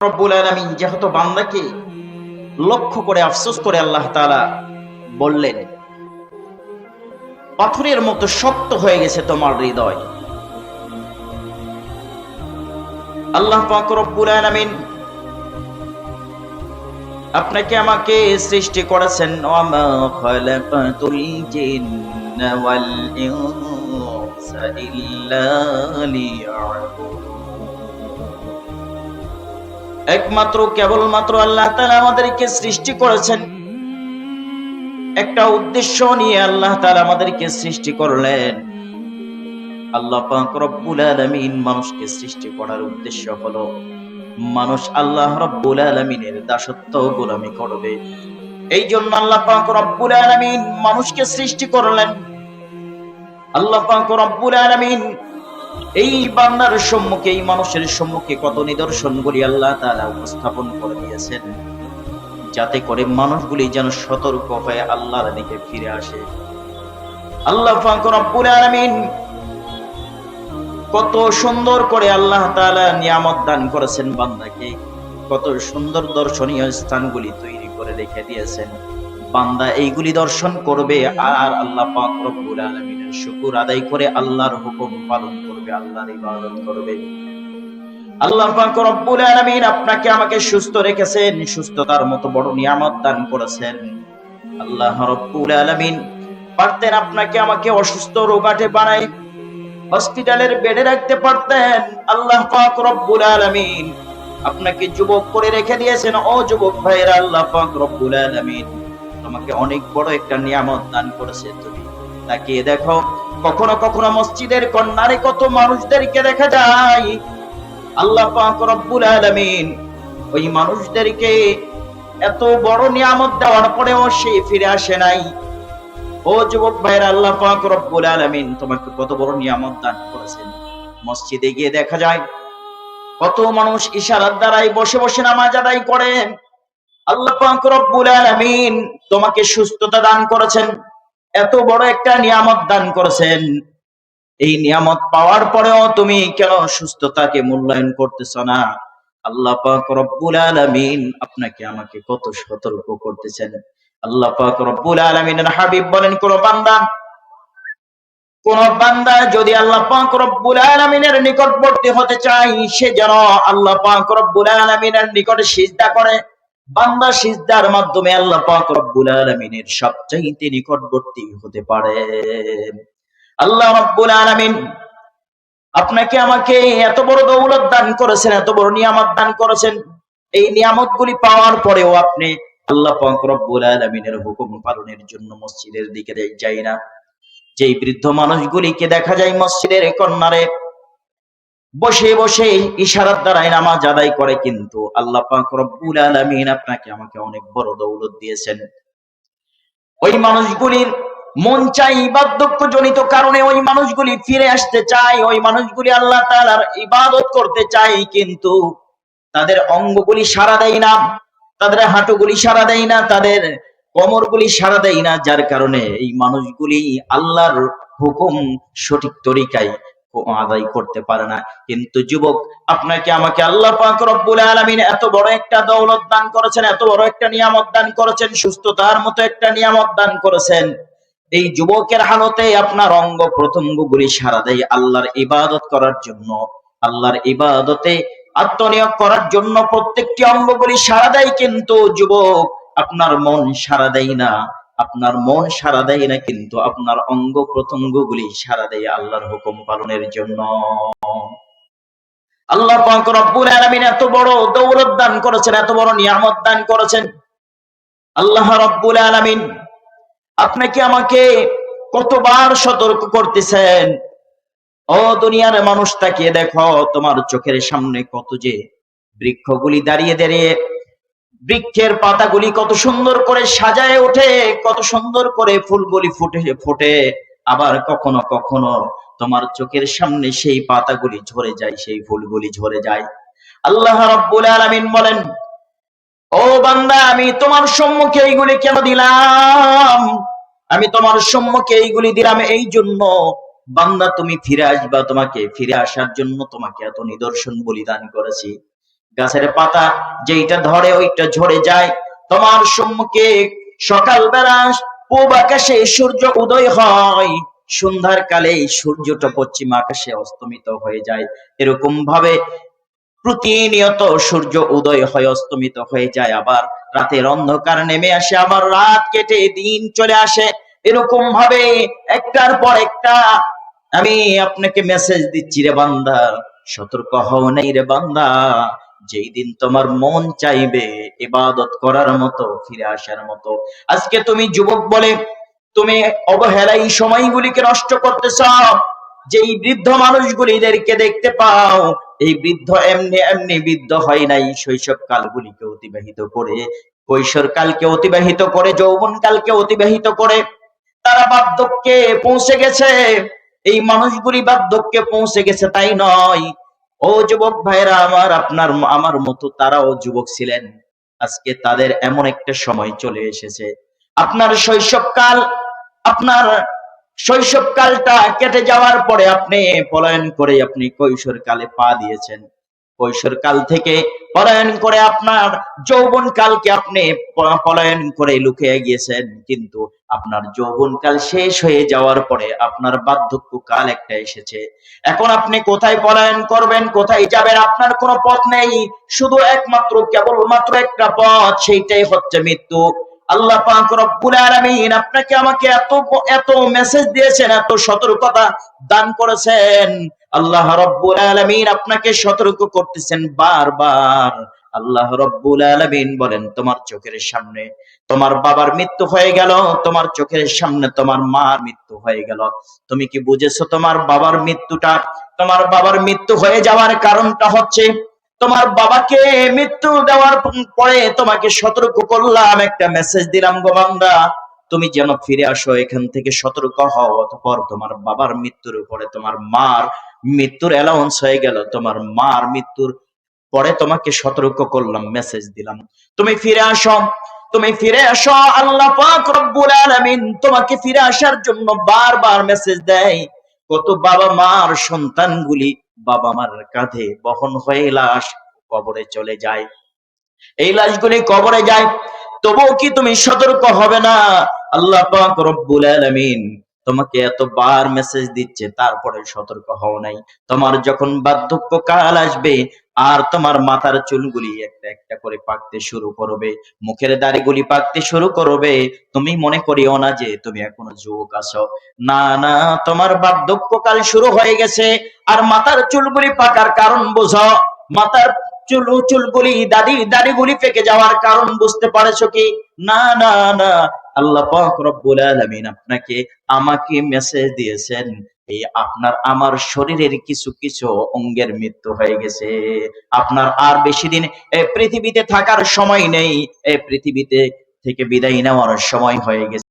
রব্বুল আলামিন যেহেতু বান্দাকে লক্ষ্য করে আফসোস করে আল্লাহ তাআলা বললেন, পাথরের মতো শক্ত হয়ে গেছে তোমার হৃদয়। আল্লাহ পাক রব্বুল আলামিন আপনাকে আমাকে সৃষ্টি করেছেন, ওয়ামা খালাকাতুল জিন্না ওয়াল ইনসা ইল্লা লিয়াবুদুন। একমাত্র কেবলমাত্র আল্লাহ তাআলা আমাদেরকে সৃষ্টি করেছেন, একটা উদ্দেশ্য নিয়ে আল্লাহ তাআলা আমাদেরকে সৃষ্টি করলেন। আল্লাহ পাক রব্বুল আলামিন মানুষকে সৃষ্টি করার উদ্দেশ্য হলো মানুষ আল্লাহ রব্বুল আলামিনের দাসত্ব গোলামি করবে। এই জন্য আল্লাহ পাক রব্বুল আলামিন মানুষকে সৃষ্টি করলেন। আল্লাহ পাক রব্বুল আলামিন এই বান্দার সম্মুখে, এই মানুষের সম্মুখে কত নিদর্শনগুলি আল্লাহ তাআলা উপস্থাপন করে দিয়েছেন, যাতে করে মানুষগুলি যেন সতর্ক হয়ে আল্লাহর দিকে ফিরে আসে। আল্লাহ পাক রব্বুল আলামিন কত সুন্দর করে আল্লাহ তাআলা নিয়ামত দান করেছেন বান্দাকে, কত সুন্দর দর্শনীয় স্থানগুলি তৈরি করে রেখে দিয়েছেন। বান্দা এইগুলি দর্শন করবে আর আল্লাহ পাক রব্বুল আলামিনের শুকর আদায় করে আল্লাহর হুকুম পালন করবে, আল্লাহর ইবাদত করবে। আল্লাহ পাক রব্বুল আলামিন আপনাকে আমাকে সুস্থ রেখেছেন, সুস্থতার মতো বড় নিয়ামত দান করেছেন। আল্লাহ রব্বুল আলামিন পারতেন আপনাকে আমাকে অসুস্থ রোগাটে বানাই হসপিটালের বেডে রাখতে পারতেন। আল্লাহ পাক রব্বুল আলামিন আপনাকে যুবক করে রেখে দিয়েছেন। ও যুবক ভাইরা, আল্লাহ পাক রব্বুল আলামিন তোমাকে অনেক বড় একটা নিয়ামত দান করেছে। তুমি তাকিয়ে দেখো, কখনো কখনো মসজিদের কর্নারে কত মানুষদেরকে দেখা যায়, আল্লাহ পাক রব্বুল আলামিন ওই মানুষদেরকে এত বড় নিয়ামত দেওয়ার পরেও সে ফিরে আসে নাই। ও যুবক ভাইরা, আল্লাহ পাক রব্বুল আলামিন তোমাকে কত বড় নিয়ামত দান করেছেন। মসজিদে গিয়ে দেখা যায় কত মানুষ ইশারার দ্বারাই বসে বসে নামাজ আদায় করেন। আল্লাহ পাক রব্বুল আলামিন তোমাকে সুস্থতা দান করেছেন, এত বড় একটা নিয়ামত দান করেছেন। এই নিয়ামত পাওয়ার পরেও তুমি কেন সুস্থতাকে মূল্যায়ন করতেছ না? আল্লাহ পাক রব্বুল আলামিন আপনাকে আমাকে কত সতর্ক করতেছেন। আল্লাহ পাক রব্বুল আলামিনের হাবিব বলেন, কোন বান্দা যদি আল্লাহ পাক রব্বুল আলামিনের নিকটবর্তী হতে চায়, সে যেন আল্লাহ পাক রব্বুল আলামিনের নিকটে সিজদা করে। বান্দা সিজদার মাধ্যমে আল্লাহ পাক রব্বুল আলামিনের সবচাইতে নিকটবর্তী হতে পারে। আল্লাহ রব্বুল আলামিন আপনাকে আমাকে এত বড় দৌলত দান করেছেন, এত বড় নিয়ামত দান করেছেন। এই নিয়ামতগুলি পাওয়ার পরেও আপনি আল্লাহ পাক রব্বুল আলামিনের হুকুম পালনের জন্য মসজিদের দিকে যাই না। যেই বৃদ্ধ মানুষগুলিকে দেখা যায় মসজিদের কর্নারে বসে বসে ইশারার দ্বারাই নামাজ আদায় করে, কিন্তু আল্লাহ পাক রব্বুল আলামিন আপনাকে আমাকে অনেক বড় দৌলত দিয়েছেন। ওই মানুষগুলির মন চাই বার্ধক্য জনিত কারণে ওই মানুষগুলি ফিরে আসতে চায়, ওই মানুষগুলি আল্লাহ তাআলার ইবাদত করতে চায়, কিন্তু তাদের অঙ্গগুলি সাড়া দেয় না, তাদের হাঁটুগুলি সাড়া দেয় না, তাদের কোমরগুলি সাড়া দেয় না, যার কারণে এই মানুষগুলি আল্লাহর হুকুম সঠিক তরিকায় আদায় করতে পারে না। কিন্তু যুবক, আপনাকে আমাকে আল্লাহ পাক রব্বুল আলামিন এত বড় একটা দৌলত দান করেছেন, এত বড় একটা নিয়ামত দান করেছেন, সুস্থতার মতো একটা নিয়ামত দান করেছেন। এই যুবকের হালতে আপনার অঙ্গ প্রত্যঙ্গগুলি সাড়া দেয় আল্লাহর ইবাদত করার জন্য, আল্লাহর ইবাদতে আত্মনিয়োগ করার জন্য প্রত্যেকটি অঙ্গগুলি সাড়া দেয়, কিন্তু যুবক আপনার মন সাড়া দেয় না। আপনার মন সাড়া দেয় না, কিন্তু আপনার অঙ্গ প্রত্যঙ্গগুলি সাড়া দেয় আল্লাহর হুকুম পালনের জন্য। আল্লাহ পাক রব্বুল আলামিন এত বড় দৌলত দান করেছেন, এত বড় নিয়ামত দান করেছেন। আল্লাহ রব্বুল আলামিন আপনাকে আমাকে কতবার সতর্ক করতেছেন। ও দুনিয়ার মানুষ, তাকিয়ে দেখো, তোমার চোখের সামনে কত যে বৃক্ষগুলি দাঁড়িয়ে দাঁড়িয়ে বৃক্ষের পাতাগুলি কত সুন্দর করে সাজায় ওঠে, কত সুন্দর করে ফুলগুলি ফুটে, আবার কখনো কখনো তোমার চোখের সামনে সেই পাতাগুলি ঝরে যায়, সেই ফুলগুলি ঝরে যায়। আল্লাহ রাব্বুল আলামিন বলেন, ও বান্দা, আমি তোমার সম্মুখে এইগুলি কেন দিলাম? আমি তোমার সম্মুখে এইগুলি দিলাম এই জন্য, বান্দা তুমি ফিরে আসবা, তোমাকে ফিরে আসার জন্য তোমাকে এত নিদর্শন বলিদান করেছি। গাছের পাতা যেইটা ধরে ওইটা ঝরে যায়। তোমার সম্মুখে সকালবেলা পূব আকাশে সূর্য উদয় হয়, সন্ধ্যার কালে সূর্যটা পশ্চিম আকাশে অস্তমিত হয়ে যায়। এরকম ভাবে প্রতিনিয়ত সূর্য উদয় হয়, অস্তমিত হয়ে যায়, আবার রাতের অন্ধকার নেমে আসে, আবার রাত কেটে দিন চলে আসে। এরকম ভাবে একটার পর একটা আমি আপনাকে মেসেজ দিচ্ছি রে বান্দা, সতর্ক হও নাই রে বান্দা। যেই দিন তোমার মন চাইবে ইবাদত করার মতো, ফিরে আসার মতো। আজকে তুমি যুবক বলে তুমি অবহেলায় সময়গুলিকে নষ্ট করতেছ। যেই বৃদ্ধ মানুষগুলিদেরকে দেখতে পাও, এই বৃদ্ধ এমনি এমনি বৃদ্ধ হয় নাই, শৈশব কালগুলিকে অতিবাহিত করে, কৈশোর কালকে অতিবাহিত করে, যৌবন কালকে অতিবাহিত করে তারা বার্ধক্যে পৌঁছে গেছে। এই মানুষগুলি বার্ধক্যে পৌঁছে গেছে তাই নয়, ও যুবক ভাইরা আমার, আপনার আমার মতো তারাও যুবক ছিলেন। আজকে তাদের এমন একটা সময় চলে এসেছে, আপনার শৈশবকাল, আপনার শৈশবকালটা কেটে যাওয়ার পরে আপনি পলায়ন করে আপনি কৈশোর কালে পা দিয়েছেন। কৈশোর কাল থেকে পলায়ন করে আপনার যৌবন কালকে আপনি পলায়ন করে লুকিয়ে গিয়েছেন, কিন্তু আপনার যৌবন কাল শেষ হয়ে যাওয়ার পরে আপনার বার্ধক্য কাল একটা এসেছে। এখন আপনি কোথায় পলায়ন করবেন, কোথায় যাবেন? আপনার কোনো পথ নেই, শুধু একমাত্র কেবলমাত্র একটা পথ, সেইটাই হচ্ছে মৃত্যু। আল্লাহ পাক রব্বুল আলামিন আপনাকে আমাকে এত এত মেসেজ দিয়েছেন, এত সতর্কতা দান করেছেন। আল্লাহ রব্বুল আলামিন আপনাকে সতর্ক করতেছেন বারবার। আল্লাহ রব্বুল আলামিন বলেন, তোমার চোখের সামনে তোমার বাবার মৃত্যু হয়ে গেল, তোমার চোখের সামনে তোমার মার মৃত্যু হয়ে গেল। তুমি কি বুঝেছো তোমার বাবার মৃত্যুটা? তোমার বাবার মৃত্যু হয়ে যাওয়ার কারণটা হচ্ছে, তোমার বাবাকে মৃত্যু দেওয়ার পরে তোমাকে সতর্ক করলাম, একটা মেসেজ দিলাম, গো বান্দা তুমি যেন ফিরে আসো, এখান থেকে সতর্ক হও। অতঃপর তোমার বাবার মৃত্যুর উপরে তোমার মার মৃত্যুর অ্যালাউন্স হয়ে গেল, তোমার মার মৃত্যুর পরে তোমাকে সতর্ক করলাম, মেসেজ দিলাম, তুমি ফিরে আসো, তুমি ফিরে আসো। আল্লাহ পাক রব্বুল আলামিন তোমাকে ফিরে আসার জন্য বারবার মেসেজ দেয়। কত বাবা মার সন্তানগুলি বাবা মার কাঁধে বহন হয়ে লাশ কবরে চলে যায়, এই লাশগুলি কবরে যায়, তবুও কি তুমি সতর্ক হবে না? আল্লাহ পাক রব্বুল আলামিন তোমাকে এতবার মেসেজ দিচ্ছে, তারপরে সতর্ক হও নাই। তোমার যখন বার্ধক্য কাল আসবে আর তোমার মাথার চুলগুলি একটা একটা করে পাকতে শুরু করবে, মুখের দাড়িগুলি পাকতে শুরু করবে, তুমি মনে করিও না যে তুমি এখনো যুবক আছো। না না, তোমার বার্ধক্য কাল শুরু হয়ে গেছে। আর মাথার চুলগুলি পাকার কারণ বোঝো, মাথার চুলগুলি দাড়িগুলি পেকে যাওয়ার কারণ বুঝতে পারছো কি? না না না, আল্লাহ পাক রব্বুল আলামিন আপনাকে আমাকে মেসেজ দিয়েছেন, এই আপনার আমার শরীরের কিছু কিছু অঙ্গের মৃত্যু হয়ে গেছে, আপনার আর বেশি দিন এই পৃথিবীতে থাকার সময় নেই, এই পৃথিবীতে থেকে বিদায় নেওয়ার সময় হয়ে গেছে।